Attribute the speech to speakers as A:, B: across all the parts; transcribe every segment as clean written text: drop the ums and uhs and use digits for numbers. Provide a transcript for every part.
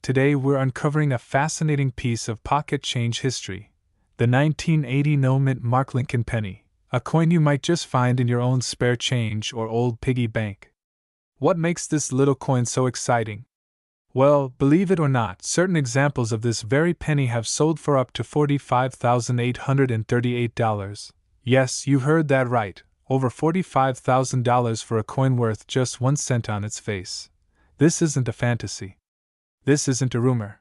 A: Today we're uncovering a fascinating piece of pocket change history, the 1980 no-mint mark Lincoln penny, a coin you might just find in your own spare change or old piggy bank. What makes this little coin so exciting? Well, believe it or not, certain examples of this very penny have sold for up to $45,838. Yes, you heard that right, over $45,000 for a coin worth just 1 cent on its face. This isn't a fantasy. This isn't a rumor.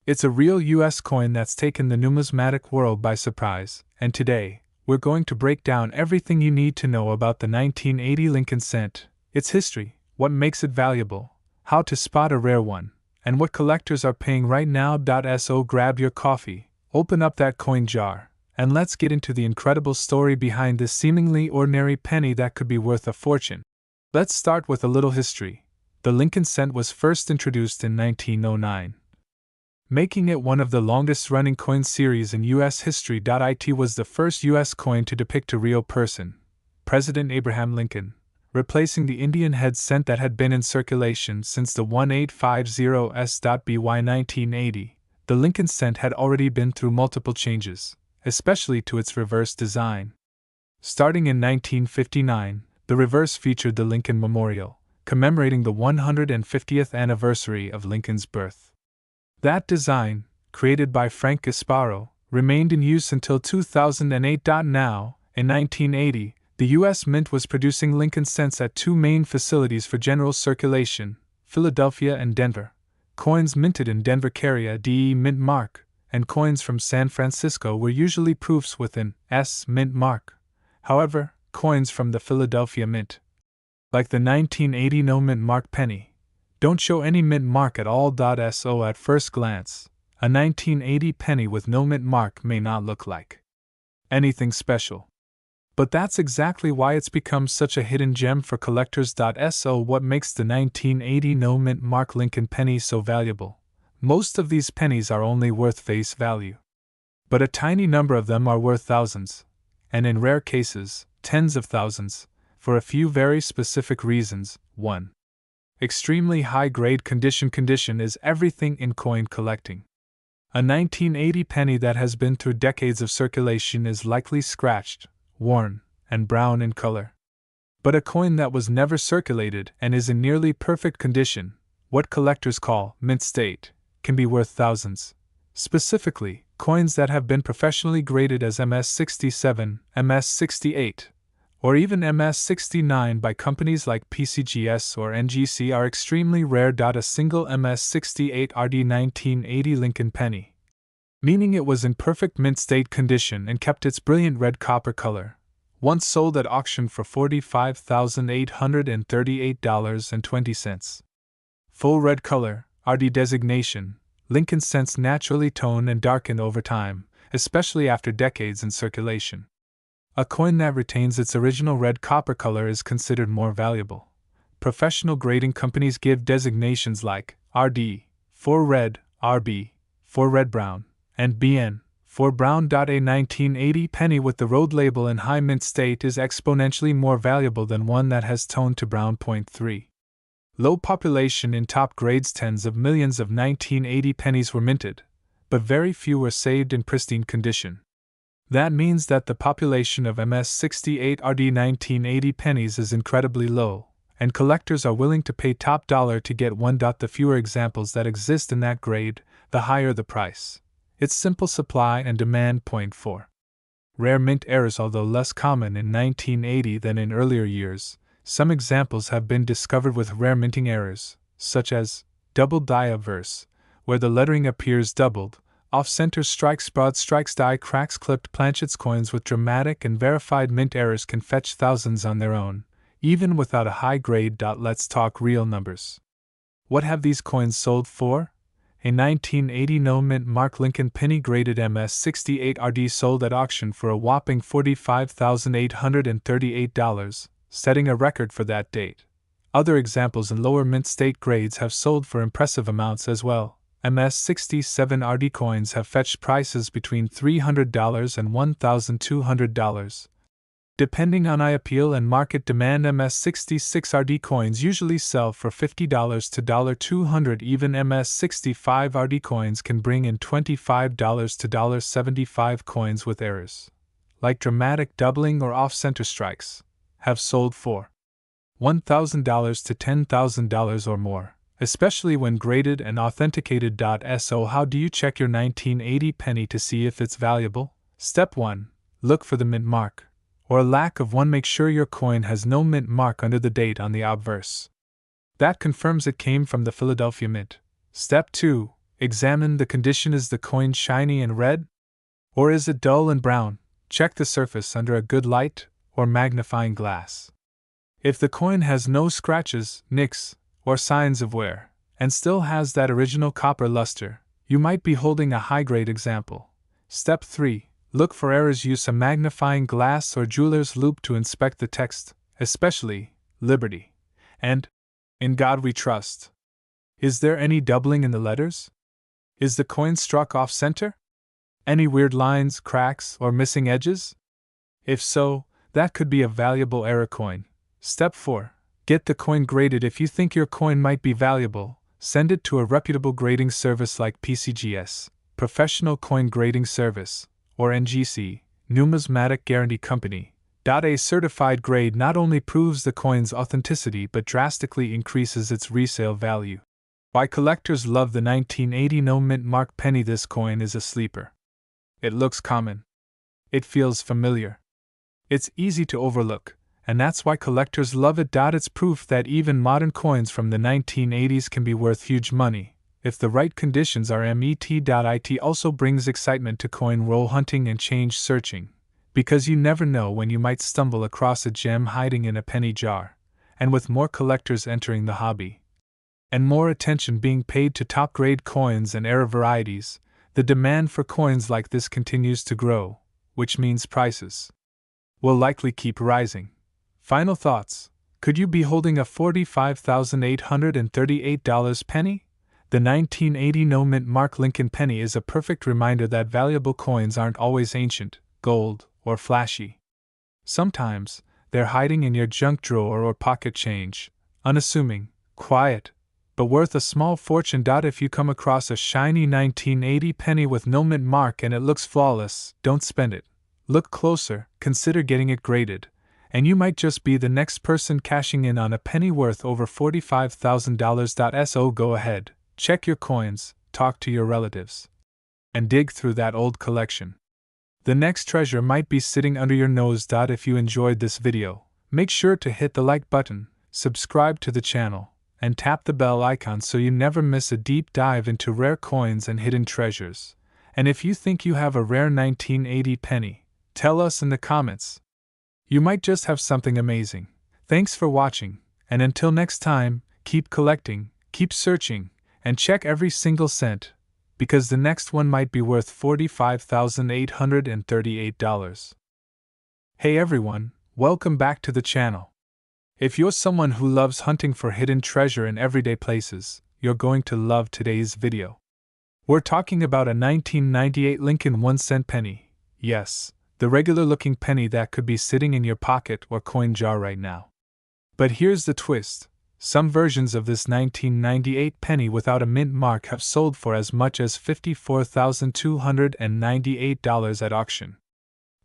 A: It's a real US coin that's taken the numismatic world by surprise, and today, we're going to break down everything you need to know about the 1980 Lincoln cent, its history, what makes it valuable, how to spot a rare one, and what collectors are paying right now. So grab your coffee, open up that coin jar, and let's get into the incredible story behind this seemingly ordinary penny that could be worth a fortune. Let's start with a little history. The Lincoln cent was first introduced in 1909. Making it one of the longest-running coin series in U.S. history. It was the first U.S. coin to depict a real person, President Abraham Lincoln, replacing the Indian head cent that had been in circulation since the 1850s. By 1980, the Lincoln cent had already been through multiple changes, especially to its reverse design. Starting in 1959, the reverse featured the Lincoln Memorial, commemorating the 150th anniversary of Lincoln's birth. That design, created by Frank Gasparo, remained in use until 2008. Now, in 1980, the U.S. Mint was producing Lincoln cents at two main facilities for general circulation, Philadelphia and Denver. Coins minted in Denver carry a DE Mint mark, and coins from San Francisco were usually proofs with an S Mint mark. However, coins from the Philadelphia Mint, like the 1980 no-mint mark penny, don't show any mint mark at all. So at first glance, a 1980 penny with no mint mark may not look like anything special. But that's exactly why it's become such a hidden gem for collectors. So what makes the 1980 no mint mark Lincoln penny so valuable? Most of these pennies are only worth face value. But a tiny number of them are worth thousands, and in rare cases, tens of thousands, for a few very specific reasons. 1. Extremely high-grade condition. Condition is everything in coin collecting. A 1980 penny that has been through decades of circulation is likely scratched, worn, and brown in color. But a coin that was never circulated and is in nearly perfect condition, what collectors call mint state, can be worth thousands. Specifically, coins that have been professionally graded as MS-67, MS-68, or even MS-69 by companies like PCGS or NGC are extremely rare. A single MS-68 RD 1980 Lincoln penny, meaning it was in perfect mint state condition and kept its brilliant red copper color, once sold at auction for $45,838.20. Full red color, RD designation, Lincoln cents naturally tone and darken over time, especially after decades in circulation. A coin that retains its original red copper color is considered more valuable. Professional grading companies give designations like RD, for red, RB, for red brown, and BN, for brown. A 1980 penny with the road label in high mint state is exponentially more valuable than one that has toned to brown. 3. Low population in top grades. Tens of millions of 1980 pennies were minted, but very few were saved in pristine condition. That means that the population of MS-68 RD 1980 pennies is incredibly low, and collectors are willing to pay top dollar to get one. The fewer examples that exist in that grade, the higher the price. It's simple supply and demand. 4. Rare mint errors. Although less common in 1980 than in earlier years, some examples have been discovered with rare minting errors, such as double die obverse, where the lettering appears doubled, off-center strikes, broad strikes, die cracks. Clipped planchets. Coins with dramatic and verified mint errors can fetch thousands on their own, even without a high grade. Let's talk real numbers. What have these coins sold for? A 1980 no mint mark Lincoln penny graded MS-68 RD sold at auction for a whopping $45,838, setting a record for that date. Other examples in lower mint state grades have sold for impressive amounts as well. MS-67 RD coins have fetched prices between $300 and $1,200. Depending on appeal and market demand, MS66RD coins usually sell for $50 to $200. Even MS65RD coins can bring in $25 to $75. Coins with errors, like dramatic doubling or off-center strikes, have sold for $1,000 to $10,000 or more, especially when graded and authenticated. So how do you check your 1980 penny to see if it's valuable? Step 1. Look for the mint mark, or lack of one. Make sure your coin has no mint mark under the date on the obverse. That confirms it came from the Philadelphia Mint. Step 2. Examine the condition. Is the coin shiny and red? Or is it dull and brown? Check the surface under a good light or magnifying glass. If the coin has no scratches, nicks, or signs of wear, and still has that original copper luster, you might be holding a high-grade example. Step 3. Look for errors. Use a magnifying glass or jeweler's loupe to inspect the text, especially Liberty and In God We Trust. Is there any doubling in the letters? Is the coin struck off center? Any weird lines, cracks, or missing edges? If so, that could be a valuable error coin. Step 4. Get the coin graded. If you think your coin might be valuable, send it to a reputable grading service like PCGS, Professional Coin Grading Service, or NGC, Numismatic Guarantee Company. A certified grade not only proves the coin's authenticity but drastically increases its resale value. Why collectors love the 1980 no mint mark penny. This coin is a sleeper. It looks common. It feels familiar. It's easy to overlook, and that's why collectors love it. It's proof that even modern coins from the 1980s can be worth huge money if the right conditions are met. It also brings excitement to coin roll hunting and change searching, because you never know when you might stumble across a gem hiding in a penny jar. And with more collectors entering the hobby, and more attention being paid to top-grade coins and error varieties, the demand for coins like this continues to grow, which means prices will likely keep rising. Final thoughts. Could you be holding a $45,838 penny? The 1980 no mint mark Lincoln penny is a perfect reminder that valuable coins aren't always ancient, gold, or flashy. Sometimes, they're hiding in your junk drawer or pocket change, unassuming, quiet, but worth a small fortune. If you come across a shiny 1980 penny with no mint mark and it looks flawless, don't spend it. Look closer, consider getting it graded, and you might just be the next person cashing in on a penny worth over $45,000. So go ahead, check your coins, talk to your relatives, and dig through that old collection. The next treasure might be sitting under your nose. If you enjoyed this video, make sure to hit the like button, subscribe to the channel, and tap the bell icon so you never miss a deep dive into rare coins and hidden treasures. And if you think you have a rare 1980 penny, tell us in the comments. You might just have something amazing. Thanks for watching, and until next time, keep collecting, keep searching, and check every single cent, because the next one might be worth $45,838. Hey everyone, welcome back to the channel. If you're someone who loves hunting for hidden treasure in everyday places, you're going to love today's video. We're talking about a 1998 Lincoln 1-cent penny. Yes, the regular-looking penny that could be sitting in your pocket or coin jar right now. But here's the twist. Some versions of this 1998 penny without a mint mark have sold for as much as $54,298 at auction.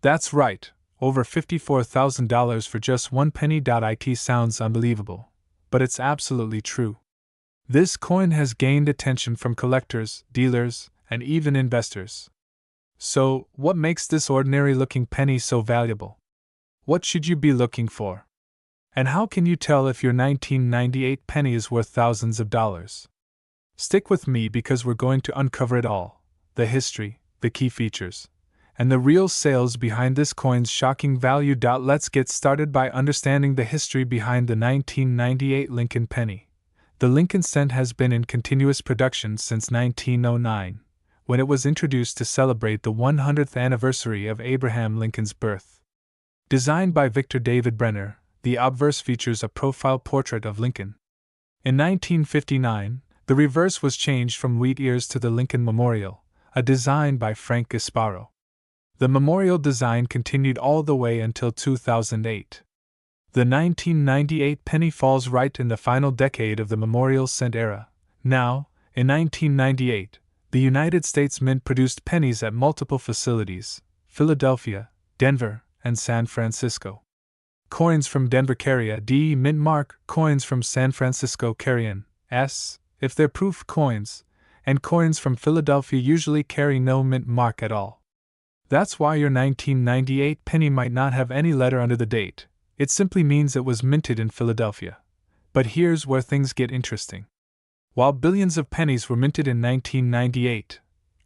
A: That's right, over $54,000 for just one penny. It sounds unbelievable, but it's absolutely true. This coin has gained attention from collectors, dealers, and even investors. So, what makes this ordinary-looking penny so valuable? What should you be looking for? And how can you tell if your 1998 penny is worth thousands of dollars? Stick with me because we're going to uncover it all: the history, the key features, and the real sales behind this coin's shocking value. Let's get started by understanding the history behind the 1998 Lincoln penny. The Lincoln cent has been in continuous production since 1909, when it was introduced to celebrate the 100th anniversary of Abraham Lincoln's birth. Designed by Victor David Brenner, the obverse features a profile portrait of Lincoln. In 1959, the reverse was changed from wheat ears to the Lincoln Memorial, a design by Frank Gasparo. The memorial design continued all the way until 2008. The 1998 penny falls right in the final decade of the memorial cent era. Now, in 1998, the United States Mint produced pennies at multiple facilities: Philadelphia, Denver, and San Francisco. Coins from Denver carry a D mint mark, coins from San Francisco carry an S, if they're proof coins, and coins from Philadelphia usually carry no mint mark at all. That's why your 1998 penny might not have any letter under the date. It simply means it was minted in Philadelphia. But here's where things get interesting. While billions of pennies were minted in 1998,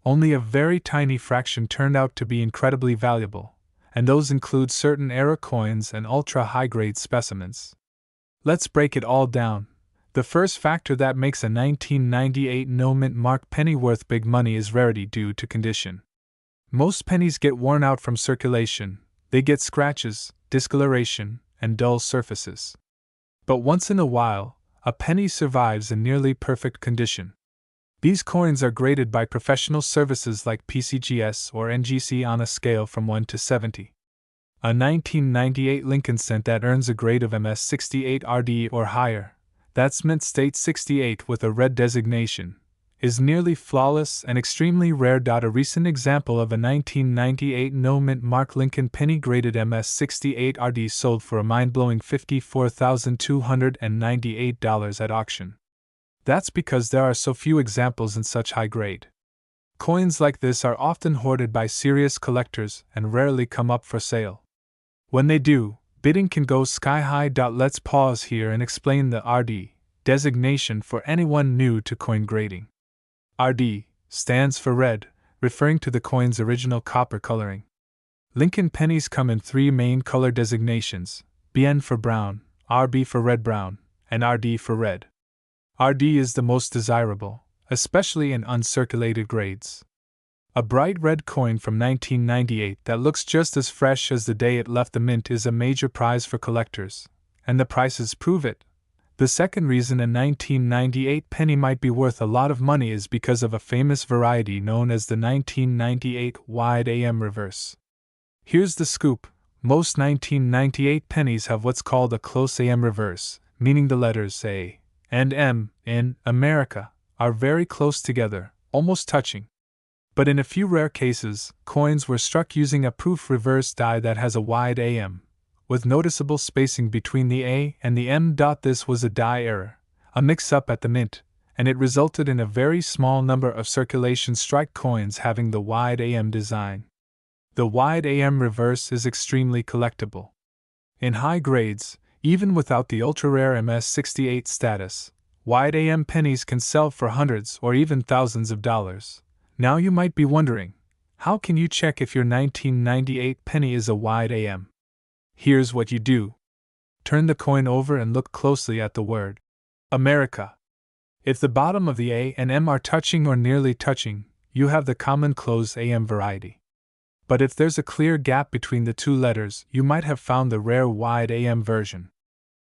A: only a very tiny fraction turned out to be incredibly valuable, and those include certain era coins and ultra-high-grade specimens. Let's break it all down. The first factor that makes a 1998 no-mint mark penny worth big money is rarity due to condition. Most pennies get worn out from circulation. They get scratches, discoloration, and dull surfaces. But once in a while, a penny survives in nearly perfect condition. These coins are graded by professional services like PCGS or NGC on a scale from 1 to 70. A 1998 Lincoln cent that earns a grade of MS 68 RD or higher, that's Mint State 68 with a red designation, is nearly flawless and extremely rare. A recent example of a 1998 no-mint mark Lincoln penny graded MS 68 RD sold for a mind-blowing $54,298 at auction. That's because there are so few examples in such high grade. Coins like this are often hoarded by serious collectors and rarely come up for sale. When they do, bidding can go sky high. Let's pause here and explain the RD designation for anyone new to coin grading. RD stands for red, referring to the coin's original copper coloring. Lincoln pennies come in three main color designations: BN for brown, RB for red-brown, and RD for red. RD is the most desirable, especially in uncirculated grades. A bright red coin from 1998 that looks just as fresh as the day it left the mint is a major prize for collectors, and the prices prove it. The second reason a 1998 penny might be worth a lot of money is because of a famous variety known as the 1998 wide AM reverse. Here's the scoop: most 1998 pennies have what's called a close AM reverse, meaning the letters A and M in America are very close together, almost touching. But in a few rare cases, coins were struck using a proof reverse die that has a wide AM, with noticeable spacing between the A and the M. This was a die error, a mix-up at the mint, and it resulted in a very small number of circulation strike coins having the wide AM design. The wide AM reverse is extremely collectible. In high grades, even without the ultra-rare MS68 status, wide AM pennies can sell for hundreds or even thousands of dollars. Now you might be wondering, how can you check if your 1998 penny is a wide AM? Here's what you do. Turn the coin over and look closely at the word America. If the bottom of the A and M are touching or nearly touching, you have the common close AM variety. But if there's a clear gap between the two letters, you might have found the rare wide AM version.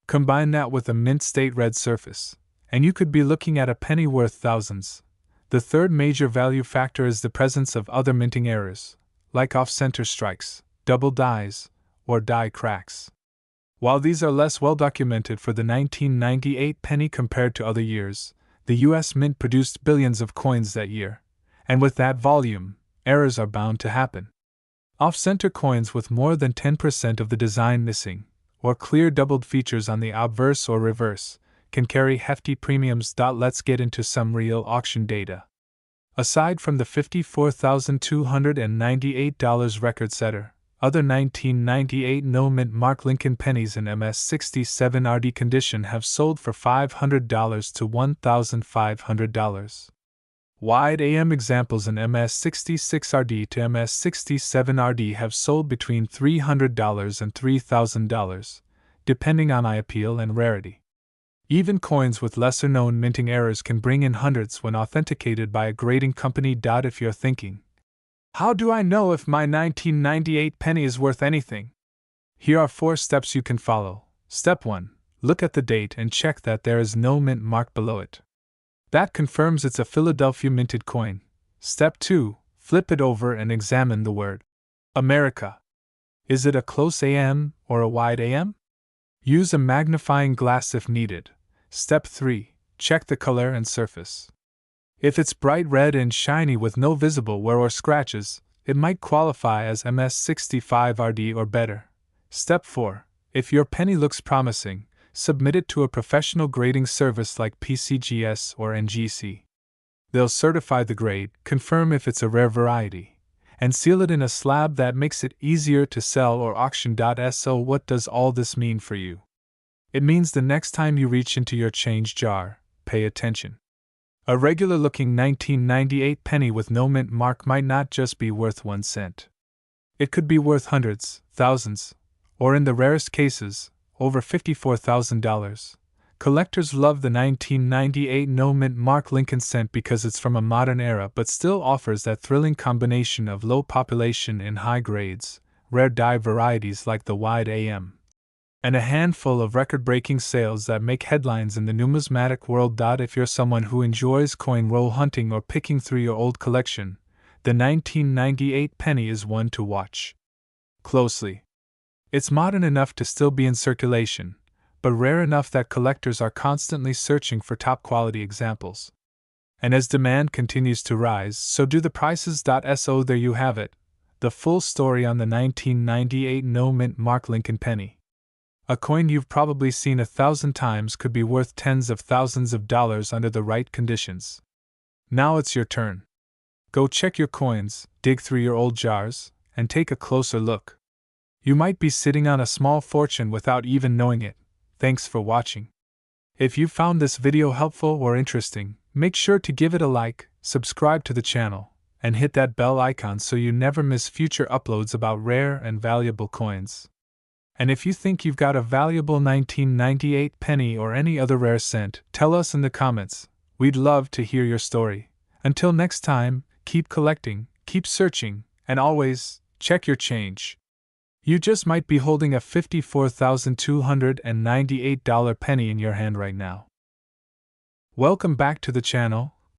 A: Combine that with a mint state red surface, and you could be looking at a penny worth thousands. The third major value factor is the presence of other minting errors, like off-center strikes, double dies, or die cracks. While these are less well documented for the 1998 penny compared to other years, the US Mint produced billions of coins that year, and with that volume, errors are bound to happen. Off-center coins with more than 10% of the design missing, or clear doubled features on the obverse or reverse, can carry hefty premiums. Let's get into some real auction data. Aside from the $54,298 record setter, other 1998 no-mint mark Lincoln pennies in MS67 RD condition have sold for $500 to $1,500. Wide AM examples in MS66 RD to MS67 RD have sold between $300 and $3,000, depending on eye appeal and rarity. Even coins with lesser-known minting errors can bring in hundreds when authenticated by a grading company. If you're thinking, how do I know if my 1998 penny is worth anything? Here are 4 steps you can follow. Step 1. Look at the date and check that there is no mint mark below it. That confirms it's a Philadelphia minted coin. Step 2. Flip it over and examine the word America. Is it a close AM or a wide AM? Use a magnifying glass if needed. Step 3. Check the color and surface. If it's bright red and shiny with no visible wear or scratches, it might qualify as MS65RD or better. Step 4. If your penny looks promising, submit it to a professional grading service like PCGS or NGC. They'll certify the grade, confirm if it's a rare variety, and seal it in a slab that makes it easier to sell or auction. So what does all this mean for you? It means the next time you reach into your change jar, pay attention. A regular-looking 1998 penny with no mint mark might not just be worth 1 cent. It could be worth hundreds, thousands, or in the rarest cases, over $54,000. Collectors love the 1998 no mint mark Lincoln cent because it's from a modern era but still offers that thrilling combination of low population and high grades, rare die varieties like the wide AM, and a handful of record-breaking sales that make headlines in the numismatic world. If you're someone who enjoys coin roll hunting or picking through your old collection, the 1998 penny is one to watch closely. It's modern enough to still be in circulation, but rare enough that collectors are constantly searching for top-quality examples. And as demand continues to rise, so do the prices. So there you have it, the full story on the 1998 no mint mark Lincoln penny. A coin you've probably seen 1,000 times could be worth tens of thousands of dollars under the right conditions. Now it's your turn. Go check your coins, dig through your old jars, and take a closer look. You might be sitting on a small fortune without even knowing it. Thanks for watching. If you found this video helpful or interesting, make sure to give it a like, subscribe to the channel, and hit that bell icon so you never miss future uploads about rare and valuable coins. And if you think you've got a valuable 1998 penny or any other rare cent, tell us in the comments. We'd love to hear your story. Until next time, keep collecting, keep searching, and always, check your change. You just might be holding a $54,298 penny in your hand right now. Welcome back to the channel.